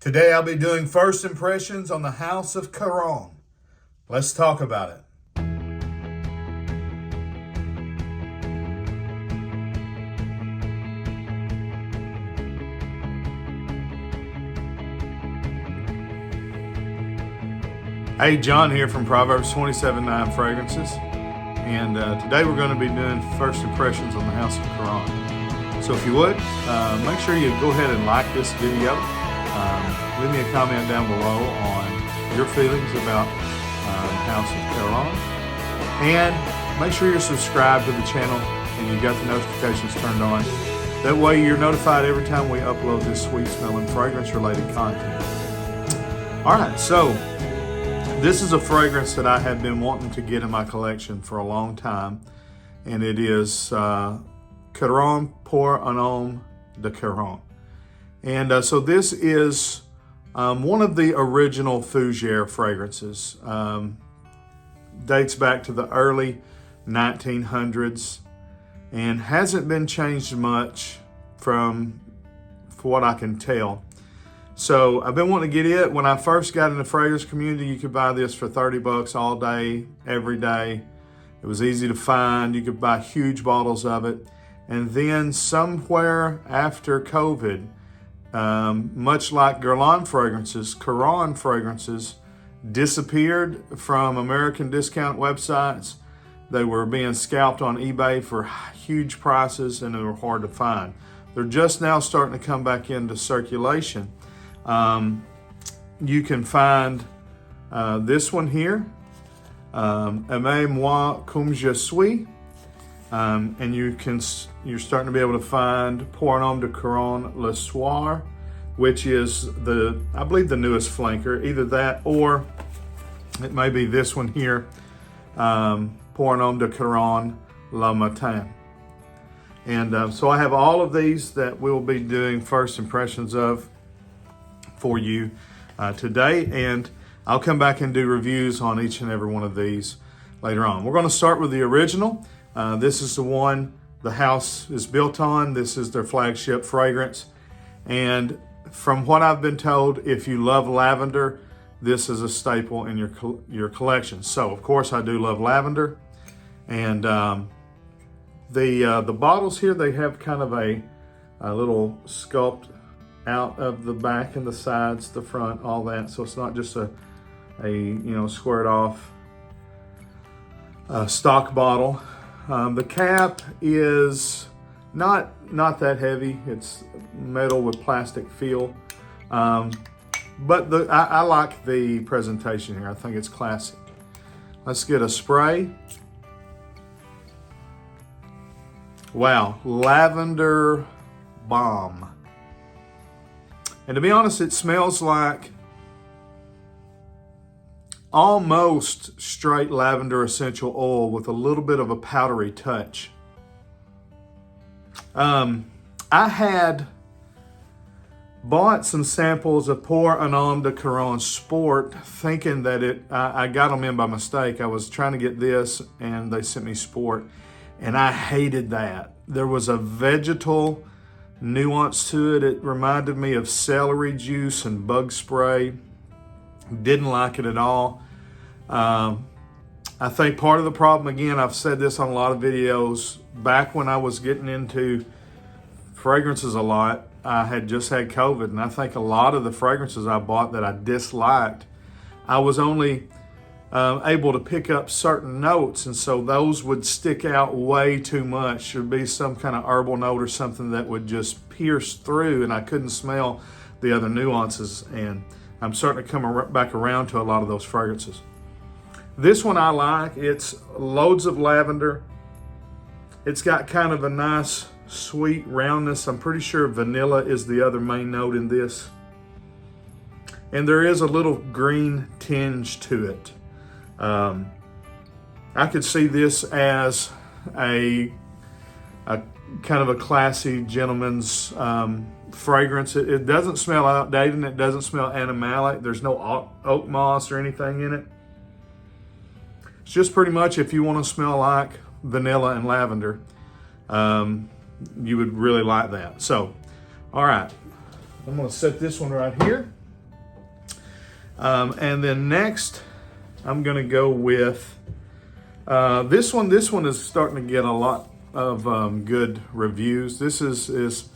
Today I'll be doing first impressions on the house of Caron. Let's talk about it. Hey, John here from Proverbs 27:9 Fragrances. And today we're going to be doing first impressions on the house of Caron. So if you would, make sure you go ahead and like this video. Leave me a comment down below on your feelings about the house of Caron. And make sure you're subscribed to the channel and you've got the notifications turned on. That way you're notified every time we upload this sweet smelling fragrance related content. All right, so this is a fragrance that I have been wanting to get in my collection for a long time, and it is Caron pour un homme de Caron. And so this is one of the original fougere fragrances. Dates back to the early 1900s and hasn't been changed much for what I can tell. So I've been wanting to get it. When I first got in the fragrance community, you could buy this for 30 bucks all day, every day. It was easy to find. You could buy huge bottles of it. And then somewhere after COVID, much like Caron fragrances disappeared from American discount websites. They were being scalped on eBay for huge prices and they were hard to find. They're just now starting to come back into circulation. You can find this one here, Amex, Mois, comme je suis, and you're starting to be able to find Pour un homme de Caron, le Soir, which is I believe the newest flanker, either that or it may be this one here, Pour un homme de Caron, le Matin. And so I have all of these that we'll be doing first impressions of for you today, and I'll come back and do reviews on each and every one of these later on. We're going to start with the original. This is the one the house is built on. This is their flagship fragrance, and from what I've been told, if you love lavender, this is a staple in your collection. So of course I do love lavender, and the bottles here, they have kind of a little sculpt out of the back and the sides, the front, all that. So it's not just a squared off stock bottle. The cap is not that heavy. It's metal with plastic feel. But I like the presentation here. I think it's classic. Let's get a spray. Wow, lavender bomb. And to be honest, it smells like almost straight lavender essential oil with a little bit of a powdery touch. I had bought some samples of Pour un homme de Caron Sport, thinking that I got them in by mistake. I was trying to get this and they sent me Sport, and I hated that. There was a vegetal nuance to it. It reminded me of celery juice and bug spray. Didn't like it at all. I think part of the problem, again, I've said this on a lot of videos, back when I was getting into fragrances a lot, I had just had COVID, and I think a lot of the fragrances I bought that I disliked, I was only able to pick up certain notes, and so those would stick out way too much. There'd be some kind of herbal note or something that would just pierce through, and I couldn't smell the other nuances, and I'm starting to come back around to a lot of those fragrances. This one I like. It's loads of lavender. It's got kind of a nice sweet roundness. I'm pretty sure vanilla is the other main note in this, and there is a little green tinge to it. I could see this as a kind of a classy gentleman's fragrance. It doesn't smell outdated, and it doesn't smell animalic. There's no oak moss or anything in it. It's just pretty much, if you want to smell like vanilla and lavender, you would really like that. So, all right, I'm going to set this one right here. And then next, I'm going to go with this one. This one is starting to get a lot of good reviews. This is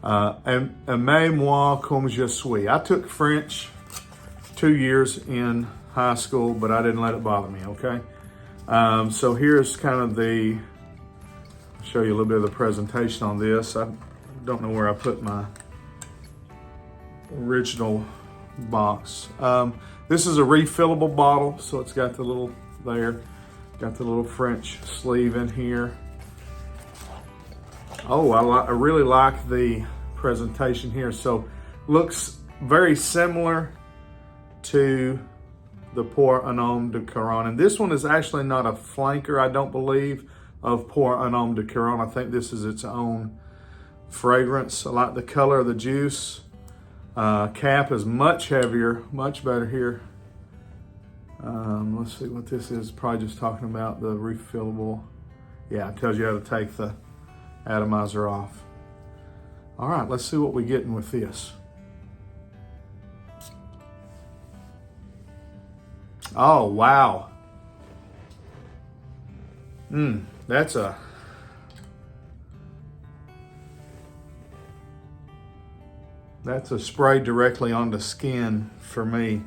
Amex, Mois, Comme je suis. I took French 2 years in high school, but I didn't let it bother me, okay? So here's kind of I'll show you a little bit of the presentation on this. I don't know where I put my original box. This is a refillable bottle, so it's got the little French sleeve in here. Oh, I really like the presentation here. So looks very similar to the Pour un Homme de Caron. And this one is actually not a flanker, I don't believe, of Pour un Homme de Caron. I think this is its own fragrance. I like the color of the juice. Cap is much heavier, much better here. Let's see what this is. Probably just talking about the refillable. Yeah, it tells you how to take the atomizer off. All right, let's see what we're getting with this. Oh, wow. That's a spray directly on the skin for me.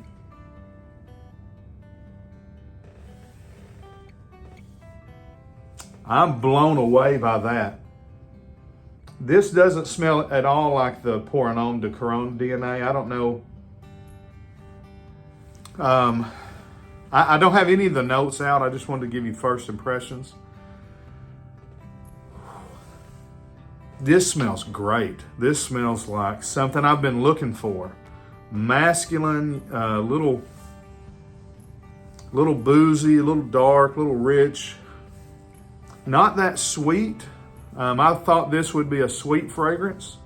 I'm blown away by that. This doesn't smell at all like the Pour un Homme de Caron DNA. I don't know. I don't have any of the notes out. I just wanted to give you first impressions. This smells great. This smells like something I've been looking for. Masculine, little boozy, a little dark, a little rich. Not that sweet. I thought this would be a sweet fragrance.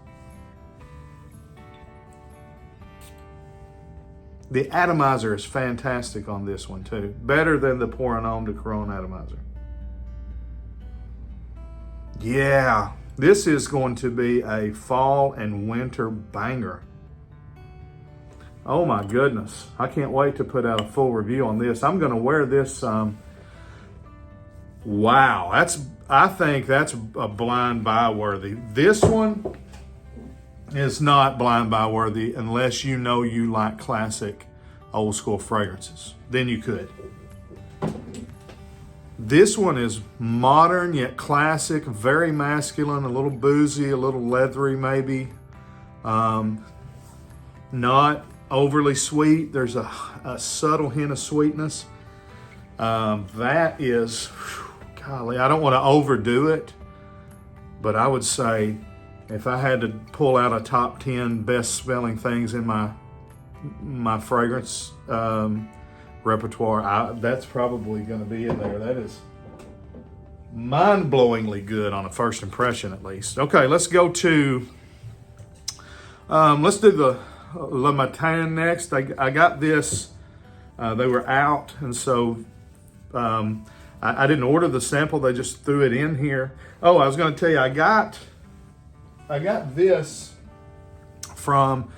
The atomizer is fantastic on this one too. Better than the Pour un Homme de Caron atomizer. Yeah, this is going to be a fall and winter banger. Oh my goodness. I can't wait to put out a full review on this. I'm going to wear this. Wow, I think that's a blind buy worthy. This one is not blind buy worthy unless you know you like classic old school fragrances. Then you could. This one is modern yet classic, very masculine, a little boozy, a little leathery maybe. Not overly sweet. There's a subtle hint of sweetness. That is, golly, I don't want to overdo it, but I would say if I had to pull out a top 10 best smelling things in my fragrance repertoire, that's probably going to be in there. That is mind-blowingly good on a first impression, at least. Okay, let's go to, let's do the Le Matin next. I got this, they were out, and so I didn't order the sample, they just threw it in here. Oh, I was going to tell you, I got this from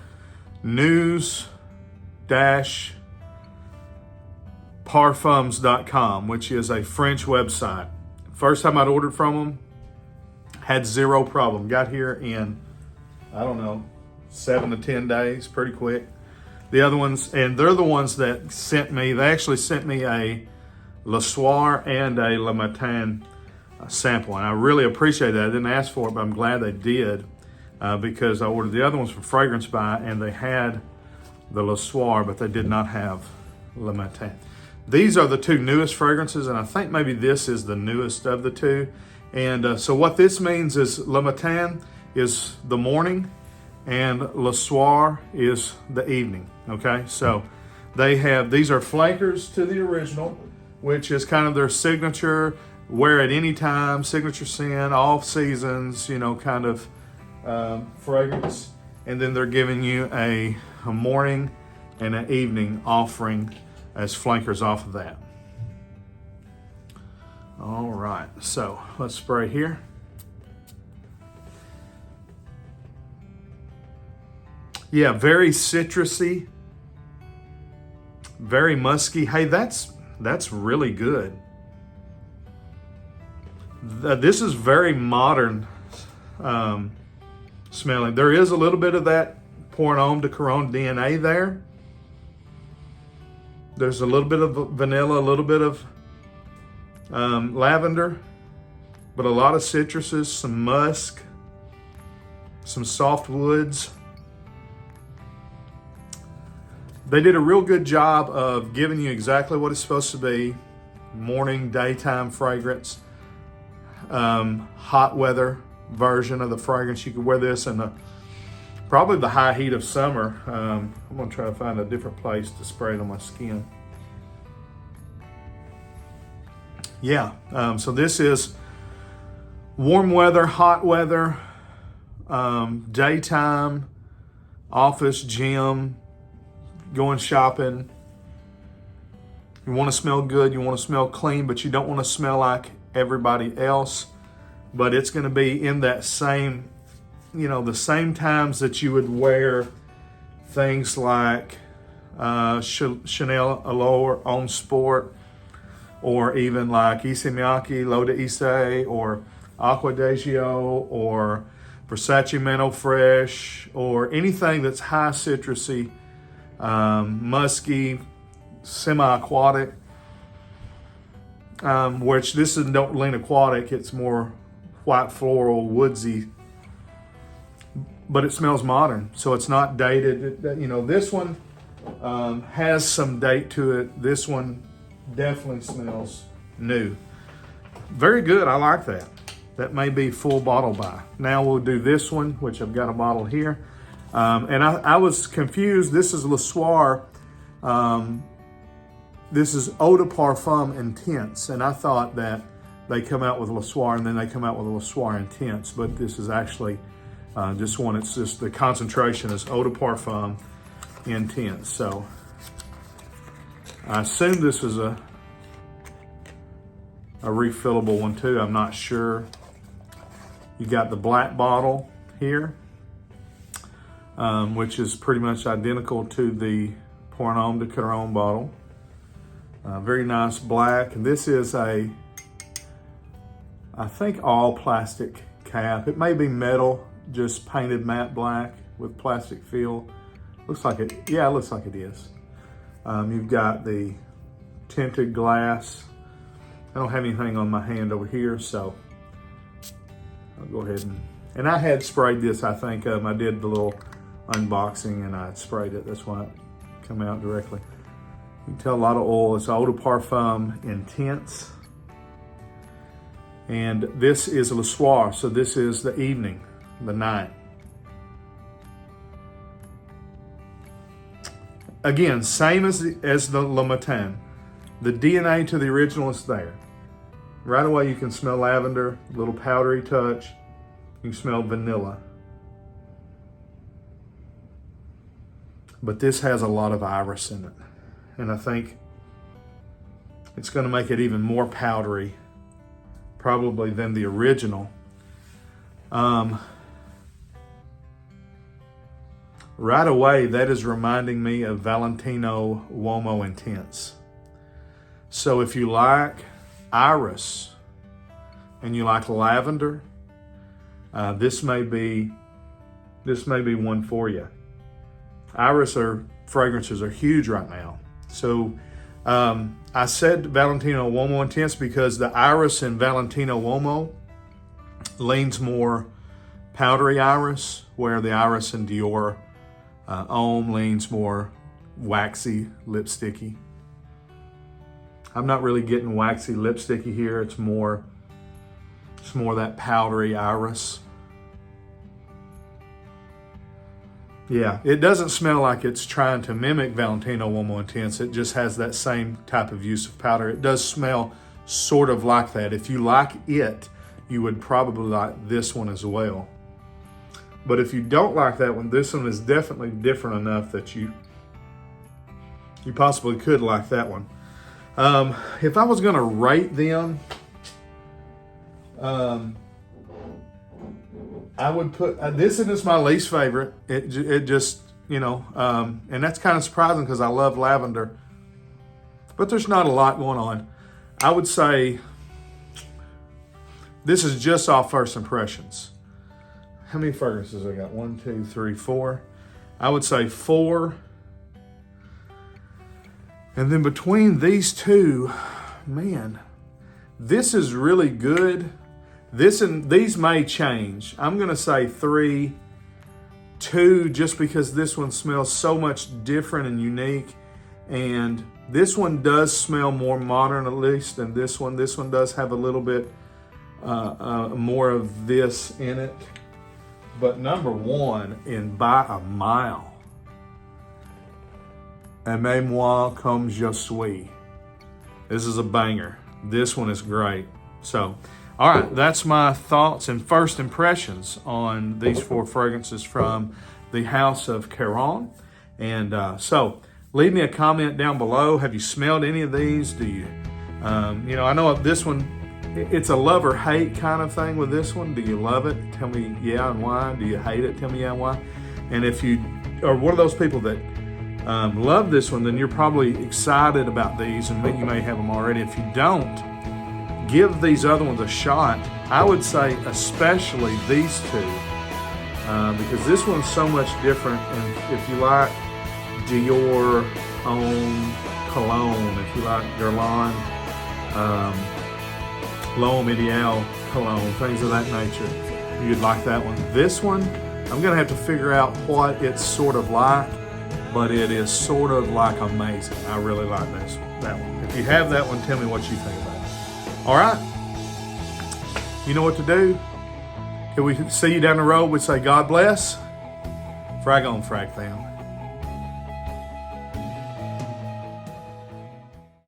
news-parfums.com, which is a French website. First time I'd ordered from them, had zero problem. Got here in, I don't know, 7 to 10 days, pretty quick. The other ones, and they're the ones that sent me, they actually sent me a Le Soir and a Le Matin sample, and I really appreciate that. I didn't ask for it, but I'm glad they did because I ordered the other ones from Fragrance Buy, and they had the Le Soir, but they did not have Le Matin. These are the two newest fragrances, and I think maybe this is the newest of the two. And so what this means is Le Matin is the morning, and Le Soir is the evening, okay? So they have, these are flankers to the original, which is kind of their signature, wear at any time, signature scent, all seasons, you know, kind of fragrance. And then they're giving you a morning and an evening offering as flankers off of that. All right, so let's spray here. Yeah, very citrusy. very musky. Hey, that's really good. This is very modern smelling. There is a little bit of that Homme de Caron DNA there. There's a little bit of vanilla, a little bit of lavender, but a lot of citruses, some musk, some soft woods. They did a real good job of giving you exactly what it's supposed to be. Morning, daytime fragrance. Hot weather version of the fragrance. You could wear this in probably the high heat of summer. I'm gonna try to find a different place to spray it on my skin. Yeah, so this is warm weather, hot weather, daytime, office, gym, going shopping. You want to smell good, you want to smell clean, but you don't want to smell like everybody else. But it's going to be in that same, the same times that you would wear things like Chanel Allure, Homme Sport, or even like Issey Miyake, L'Eau de Issey, or Acqua di Gio, or Versace Mano Fresh, or anything that's high citrusy, musky, semi-aquatic, which this is don't lean aquatic, it's more white floral, woodsy, but it smells modern, so it's not dated. This one has some date to it. This one definitely smells new. Very good, I like that. That may be full bottle buy. Now we'll do this one, which I've got a bottle here. And I was confused. This is Le Soir. This is Eau de Parfum Intense. And I thought that they come out with Le Soir and then they come out with a Le Soir Intense. But this is actually just one. It's just the concentration is Eau de Parfum Intense. So I assume this is a refillable one too. I'm not sure. You got the black bottle here, which is pretty much identical to the Homme de Caron bottle. Very nice black. And this is I think all plastic cap. It may be metal, just painted matte black with plastic feel. Looks like it, yeah, it looks like it is. You've got the tinted glass. I don't have anything on my hand over here, so I'll go ahead and I had sprayed this, I think. I did the little unboxing and I had sprayed it. That's why it come out directly. You can tell a lot of oil. It's Eau de Parfum Intense. And this is Le Soir, so this is the evening, the night. Again, same as the Le Matin. The DNA to the original is there. Right away you can smell lavender, a little powdery touch. You can smell vanilla. But this has a lot of iris in it. And I think it's going to make it even more powdery, probably than the original. Right away, that is reminding me of Valentino Uomo Intense. So if you like iris and you like lavender, this may be one for you. Iris fragrances are huge right now. So I said Valentino Uomo Intense because the iris in Valentino Uomo leans more powdery iris, where the iris in Dior Homme leans more waxy, lipsticky. I'm not really getting waxy, lipsticky here. It's more that powdery iris. Yeah, it doesn't smell like it's trying to mimic Valentino Uomo Intense. It just has that same type of use of powder. It does smell sort of like that. If you like it, you would probably like this one as well. But if you don't like that one, this one is definitely different enough that you possibly could like that one. If I was going to rate them, I would put this is my least favorite. It just, and that's kind of surprising because I love lavender. but there's not a lot going on. I would say this is just off first impressions. How many fragrances I got? 1, 2, 3, 4. I would say 4. And then between these two, man, this is really good. These may change. I'm gonna say 3, 2, just because this one smells so much different and unique. And this one does smell more modern, at least, than this one. This one does have a little bit more of this in it. But number 1, and by a mile, Mois comme je suis. This is a banger. This one is great. So, all right, that's my thoughts and first impressions on these 4 fragrances from the house of Caron. And so, leave me a comment down below. Have you smelled any of these? Do you, I know this one, it's a love or hate kind of thing with this one. Do you love it? Tell me yeah and why. Do you hate it? Tell me yeah and why. And if you are one of those people that love this one, then you're probably excited about these, and you may have them already. If you don't, give these other ones a shot. I would say especially these 2, because this one's so much different. And if you like Dior Homme cologne, if you like Guerlain, L'Homme Ideal cologne, things of that nature, you'd like that one. This one, I'm gonna have to figure out what it's sort of like, but it is sort of like amazing. I really like that one. If you have that one, tell me what you think about it. All right, you know what to do. If we see you down the road, we say God bless. Frag on, frag fam.